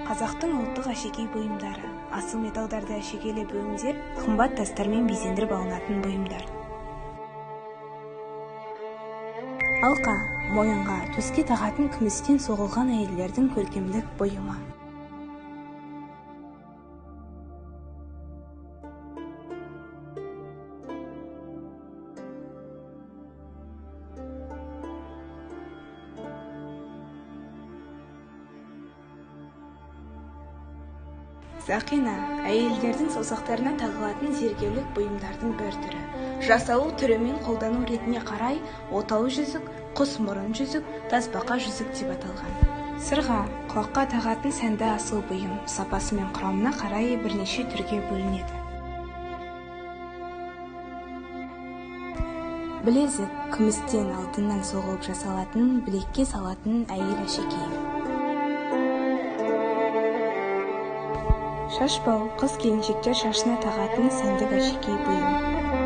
Қазақтың ұлттық әшекей бұйымдары, асыл металдарды әшекейлеп өңдеп, қымбат тастармен безендіріп алынатын бұйымдар. Алқа, мойынға, төске тағатын күмістен соғылған әйелдердің көркемдік бұйымы. Сақина, әйелдердің саусақтарына тағылатын зергерлік бұйымдардың бір түрі. Жасалу түрімен қолдану ретіне қарай отау жүзік, құс мұрын жүзік, тасбақа жүзік деп аталған. Сырға, құлаққа тағатын сәнді асыл бұйым, сапасы мен құрамына қарай бірнеше түрге бөлінеді. Білезік, күмістен алтыннан соғылып жасалатын, білекке салатын әйел әшекейі. Шашбау, қыз келіншектер шашына тағатын сәндік әшекей бұйым.